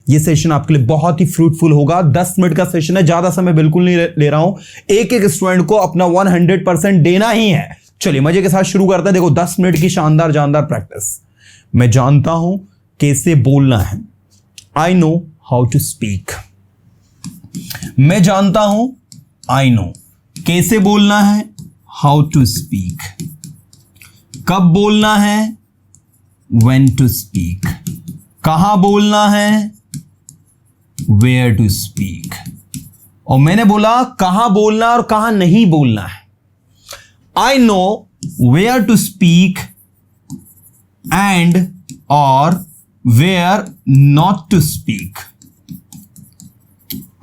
ये सेशन आपके लिए बहुत ही फ्रूटफुल होगा। 10 मिनट का सेशन है, ज्यादा समय बिल्कुल नहीं ले रहा हूं। एक एक स्टूडेंट को अपना 100% देना ही है। चलिए मजे के साथ शुरू करते हैं। देखो 10 मिनट की शानदार प्रैक्टिस। मैं जानता हूं कैसे बोलना है। I know how to speak. मैं जानता हूं, आई नो कैसे बोलना है, हाउ टू स्पीक। कब बोलना है, व्हेन टू स्पीक। कहां बोलना है, वेयर टू स्पीक। और मैंने बोला कहां बोलना और कहां नहीं बोलना है। I know where to speak and और where not to speak.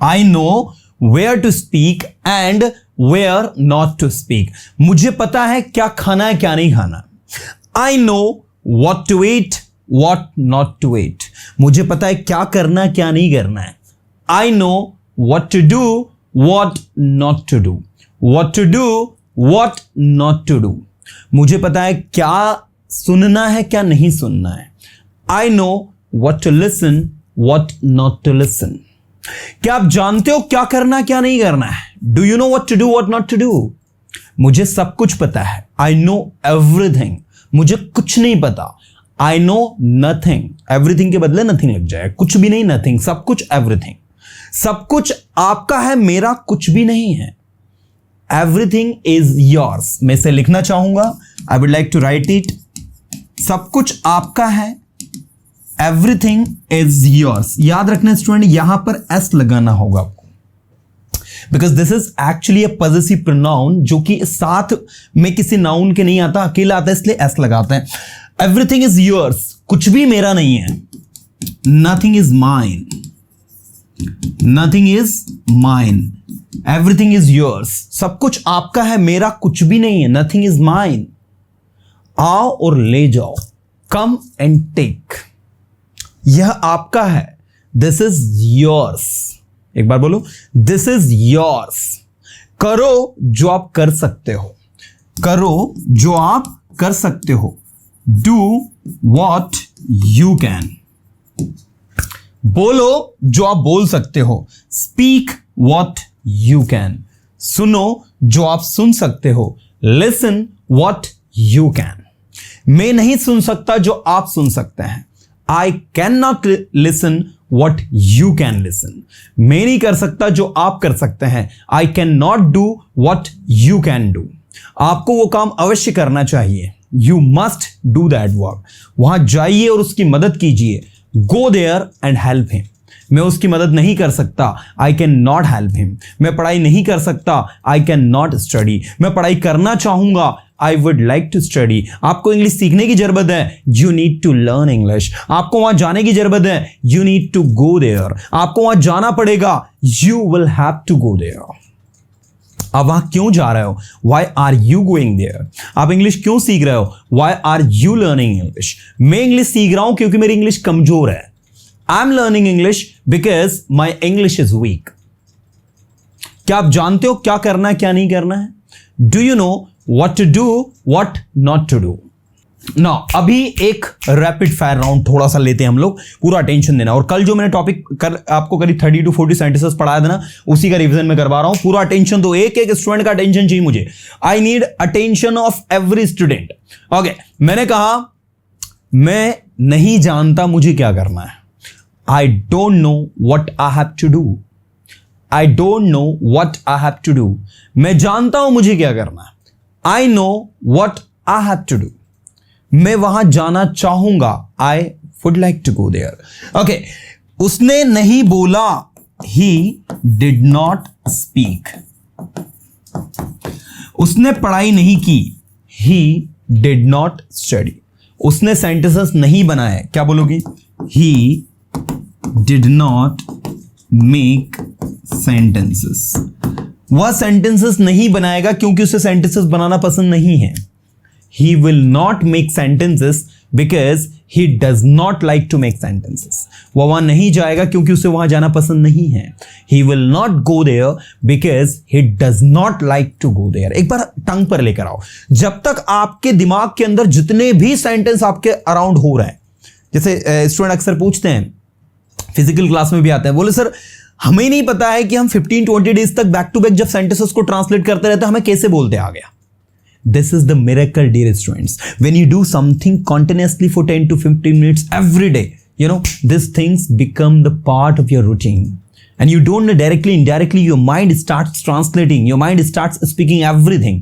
I know where to speak and where not to speak. मुझे पता है क्या खाना है क्या नहीं खाना। I know what to eat, what not to eat. मुझे पता है क्या करना है क्या नहीं करना है। I know what to do, what not to do. What to do, what not to do. मुझे पता है क्या सुनना है क्या नहीं सुनना है। I know what to listen, what not to listen. क्या आप जानते हो क्या करना क्या नहीं करना है? Do you know what to do, what not to do? मुझे सब कुछ पता है। I know everything. मुझे कुछ नहीं पता। I know nothing. एवरीथिंग के बदले नथिंग लग जाए। कुछ भी नहीं, नथिंग। सब कुछ, एवरीथिंग। सब कुछ आपका है, मेरा कुछ भी नहीं है। Everything is yours. मैं इसे लिखना चाहूंगा। I would like to write it. सब कुछ आपका है, एवरीथिंग इज योर्स। याद रखना स्टूडेंट, यहां पर एस लगाना होगा आपको, because this is actually a possessive pronoun जो कि साथ में किसी नाउन के नहीं आता, अकेला आता है, इसलिए एस लगाते हैं। एवरीथिंग इज योर्स, कुछ भी मेरा नहीं है। Nothing is mine, nothing is mine. Everything is yours, सब कुछ आपका है, मेरा कुछ भी नहीं है। Nothing is mine. आओ और ले जाओ, कम एंड टेक। यह आपका है, दिस इज योर्स। एक बार बोलो, दिस इज योर्स। करो जो आप कर सकते हो, करो जो आप कर सकते हो। Do what you can. बोलो जो आप बोल सकते हो। Speak what you can. सुनो जो आप सुन सकते हो। Listen what you can. मैं नहीं सुन सकता जो आप सुन सकते हैं। I cannot listen what you can listen. मैं नहीं कर सकता जो आप कर सकते हैं। I cannot do what you can do. आपको वो काम अवश्य करना चाहिए। You must do that work. वहां जाइए और उसकी मदद कीजिए। Go there and help him. मैं उसकी मदद नहीं कर सकता। I cannot help him. मैं पढ़ाई नहीं कर सकता। I cannot study. मैं पढ़ाई करना चाहूंगा। I would like to study. आपको इंग्लिश सीखने की जरूरत है। You need to learn English. आपको वहां जाने की जरूरत है। You need to go there. आपको वहां जाना पड़ेगा। You will have to go there. आप वहां क्यों जा रहे हो? Why are you going there? आप इंग्लिश क्यों सीख रहे हो? Why are you learning English? मैं इंग्लिश सीख रहा हूं क्योंकि मेरी इंग्लिश कमजोर है। I'm learning English because my English is weak. क्या आप जानते हो क्या करना है क्या नहीं करना है? Do you know what to do, what not to do? Now, अभी एक रैपिड फायर राउंड थोड़ा सा लेते हैं हम लोग। पूरा अटेंशन देना। और कल जो मैंने टॉपिक आपको करीब 30 to 40 सेंटेंसेस पढ़ाया था ना, उसी का रिवीजन में करवा रहा हूं। पूरा अटेंशन दो। एक एक स्टूडेंट का अटेंशन चाहिए मुझे। I need attention of every student. Okay, मैंने कहा मैं नहीं जानता मुझे क्या करना है। I don't know what I have to do. I don't know what I have to do. मैं जानता हूं मुझे क्या करना है। I know what I have to do. मैं वहां जाना चाहूंगा। I would like to go there. Okay, उसने नहीं बोला। He did not speak. उसने पढ़ाई नहीं की। He did not study. उसने सेंटेंसेस नहीं बनाए। क्या बोलोगी? He did not make sentences. वह सेंटेंसेस नहीं बनाएगा क्योंकि उसे सेंटेंसेस बनाना पसंद नहीं है। He will not make sentences because he does not like to make sentences. वह वहां नहीं जाएगा क्योंकि उसे वहां जाना पसंद नहीं है। He will not go there because he does not like to go there. एक बार टंग पर लेकर आओ। जब तक आपके दिमाग के अंदर जितने भी सेंटेंस आपके अराउंड हो रहे हैं, जैसे स्टूडेंट अक्सर पूछते हैं फिजिकल क्लास में भी आता है, बोले सर हमें ही नहीं पता है कि हम 15-20 डेज तक बैक टू बैक जब सेंटेंसेस को ट्रांसलेट करते रहते हमें कैसे बोलते आ गया। This is the miracle, dear students. When you do something continuously for 10 to 15 minutes every day, these things become the part of your routine. And you don't know, directly, indirectly, your mind starts translating, your mind starts speaking everything.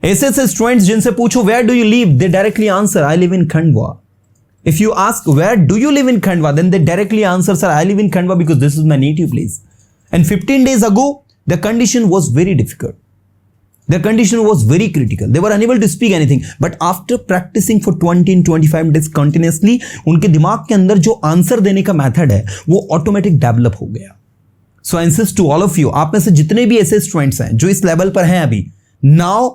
ऐसे students जिनसे पूछो where do you live, they directly answer I live in Khandwa. If you ask where do you live in Khandwa, then they directly answer sir I live in Khandwa because this is my native place. And 15 days ago the condition was very difficult. Their condition was very critical. They were unable to speak anything. But after practicing for 20 and 25 days continuously, उनके दिमाग के अंदर जो answer देने का method है वो automatic develop हो गया। So I insist to all of you, आप में से जितने भी ऐसे स्टूडेंट्स हैं जो इस लेवल पर हैं अभी नाउ,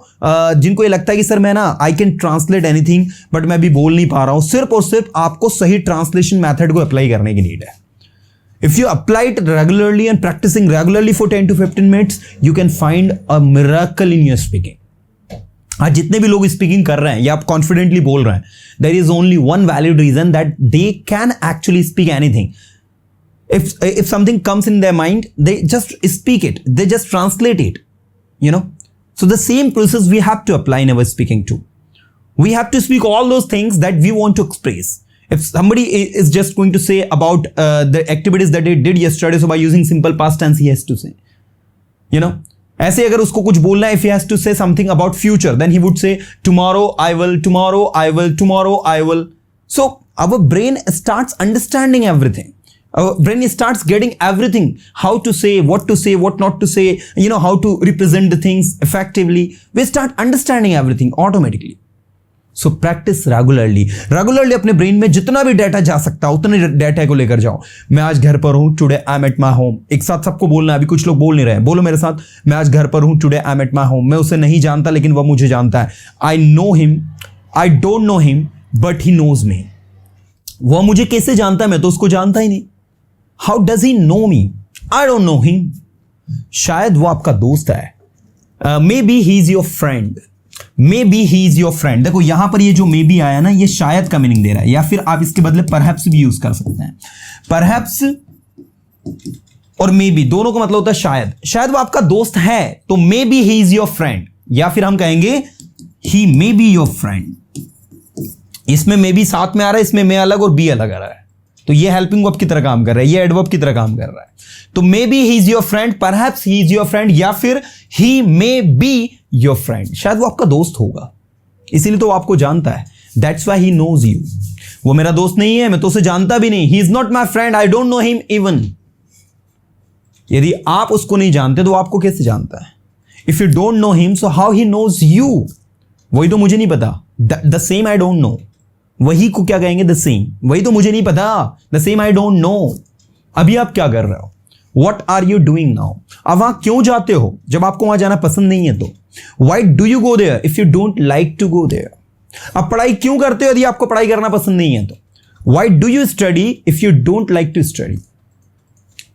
जिनको ये लगता है कि सर मैं ना I can translate anything but मैं अभी बोल नहीं पा रहा हूं, सिर्फ और सिर्फ आपको सही ट्रांसलेशन मेथड को अप्लाई करने की नीड है। If you apply it regularly and practicing regularly for 10 to 15 minutes, you can find a miracle in your speaking. आज जितने भी लोग स्पीकिंग कर रहे हैं या आप कॉन्फिडेंटली बोल रहे हैं, there is only one valid reason that they can actually speak anything. If something comes in their mind, they just speak it. They just translate it. So the same process we have to apply in our speaking too. We have to speak all those things that we want to express. If somebody is just going to say about the activities that he did yesterday, so by using simple past tense he has to say, ऐसे अगर उसको कुछ बोलना है, if he has to say something about future, then he would say tomorrow I will, tomorrow I will, tomorrow I will. So our brain starts understanding everything. Our brain starts getting everything, how to say, what not to say, how to represent the things effectively. We start understanding everything automatically. So practice regularly अपने brain में जितना भी data जा सकता है उतने data को लेकर जाओ। मैं आज घर पर हूं, today I am at my home. एक साथ सबको बोलना है, अभी कुछ लोग बोल नहीं रहे हैं, बोलो मेरे साथ, मैं आज घर पर हूं, today I am at my home. मैं उसे नहीं जानता लेकिन वह मुझे जानता है। I know him, I don't know him but he knows me. वह मुझे कैसे जानता है, मैं तो उसको जानता ही नहीं। How does he know me, I don't know him. शायद वो आपका दोस्त है, maybe he is your friend, maybe he is your friend. देखो यहां पर ये जो मे बी आया ना, ये शायद का मीनिंग दे रहा है, या फिर आप इसके बदले परहैप्स भी यूज कर सकते हैं। परहैप्स और मे बी दोनों का मतलब होता है शायद। शायद वो आपका दोस्त है तो may be he is your friend, या फिर हम कहेंगे ही मे बी योर फ्रेंड। इसमें मे बी साथ में आ रहा है, इसमें मे अलग और बी अलग आ रहा है, तो ये हेल्पिंग वर्ब की तरह काम कर रहा है, ये एडवर्ब की तरह काम कर रहा है। तो may be he is your friend, perhaps he is your friend, या फिर ही मे बी योर फ्रेंड। शायद वो आपका दोस्त होगा, इसीलिए तो वो आपको जानता है। That's why he knows you. वो मेरा दोस्त नहीं है, मैं तो उसे जानता भी नहीं। He is not my friend, I don't know him even. यदि आप उसको नहीं जानते तो वो आपको कैसे जानता है? If you don't know him so how he knows you? वही तो मुझे नहीं पता। The same I don't know, वही को क्या कहेंगे? The same. वही तो मुझे नहीं पता, the same I don't know. अभी आप क्या कर रहे हो? What are you doing now? अब वहां क्यों जाते हो जब आपको वहां जाना पसंद नहीं है? तो why do you go there if you don't like to go there? अब पढ़ाई क्यों करते हो यदि आपको पढ़ाई करना पसंद नहीं है? तो why do you study if you don't like to study?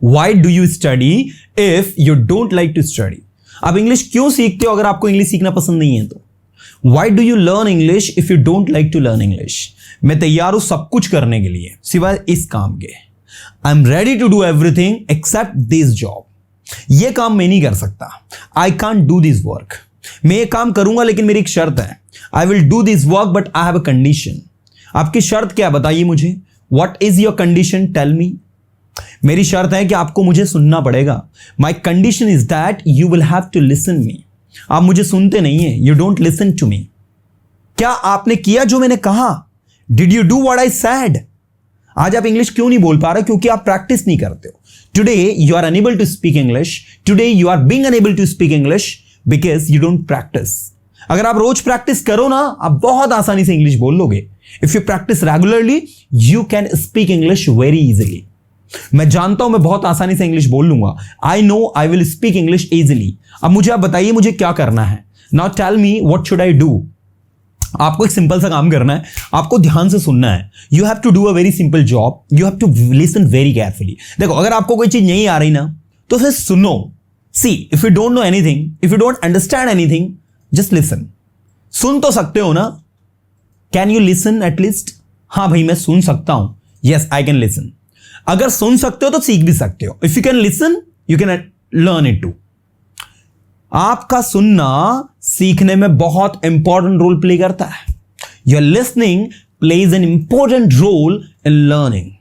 Why do you study if you don't like to study? आप इंग्लिश क्यों सीखते हो अगर आपको इंग्लिश सीखना पसंद नहीं है? तो why do you learn English if you don't like to learn English? मैं तैयार हूं सब कुछ करने के लिए सिवाय इस काम के। I am ready to do everything except this job. ये काम मैं नहीं कर सकता। I can't do this work. मैं ये काम करूंगा लेकिन मेरी एक शर्त है। I will do this work but I have a condition. आपकी शर्त क्या, बताइए मुझे। What is your condition? Tell me. मेरी शर्त है कि आपको मुझे सुनना पड़ेगा। My condition is that you will have to listen me. आप मुझे सुनते नहीं है, you don't listen to me. क्या आपने किया जो मैंने कहा? Did you do what I said? आज आप इंग्लिश क्यों नहीं बोल पा रहे? क्योंकि आप प्रैक्टिस नहीं करते हो। Today you are unable to speak English, today you are being unable to speak English because you don't practise. अगर आप रोज प्रैक्टिस करो ना, आप बहुत आसानी से इंग्लिश बोल लोगे। If you practice regularly you can speak English very easily. मैं जानता हूं मैं बहुत आसानी से इंग्लिश बोल लूंगा। I know I will speak English easily. अब मुझे आप बताइए मुझे क्या करना है। Now tell me what should I do. आपको एक सिंपल सा काम करना है, आपको ध्यान से सुनना है। You have to do a very simple job, you have to listen very carefully. देखो अगर आपको कोई चीज नहीं आ रही ना तो फिर सुनो। See if you don't know anything, if you don't understand anything, just listen. सुन तो सकते हो ना? Can you listen at least? हाँ भाई मैं सुन सकता हूं। Yes I can listen. अगर सुन सकते हो तो सीख भी सकते हो. If you can listen you can learn it too. आपका सुनना सीखने में बहुत इंपॉर्टेंट रोल प्ले करता है. Your listening plays an important role in learning.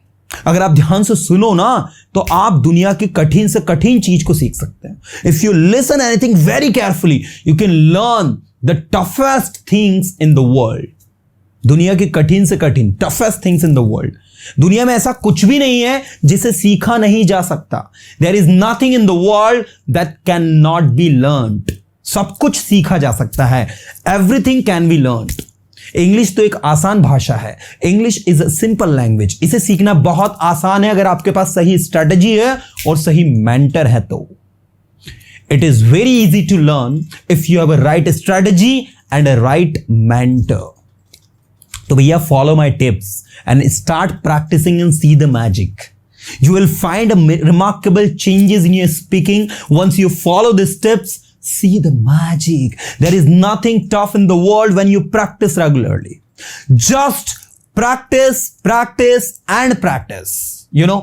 अगर आप ध्यान से सुनो ना तो आप दुनिया की कठिन से कठिन चीज को सीख सकते हैं. If you listen anything very carefully you can learn the toughest things in the world. दुनिया की कठिन से कठिन toughest things in the world. दुनिया में ऐसा कुछ भी नहीं है जिसे सीखा नहीं जा सकता. There is nothing in the world that can not be learned. सब कुछ सीखा जा सकता है. Everything can be learned. English तो एक आसान भाषा है. English is a simple language. इसे सीखना बहुत आसान है अगर आपके पास सही स्ट्रेटजी है और सही मेंटर है तो. It is very easy to learn if you have a right strategy and a right mentor. तो भैया follow my tips and start practising and see the magic. You will find a remarkable changes in your speaking once you follow these tips. See the magic. There is nothing tough in the world when you practice regularly. Just practice, practice and practice. You know,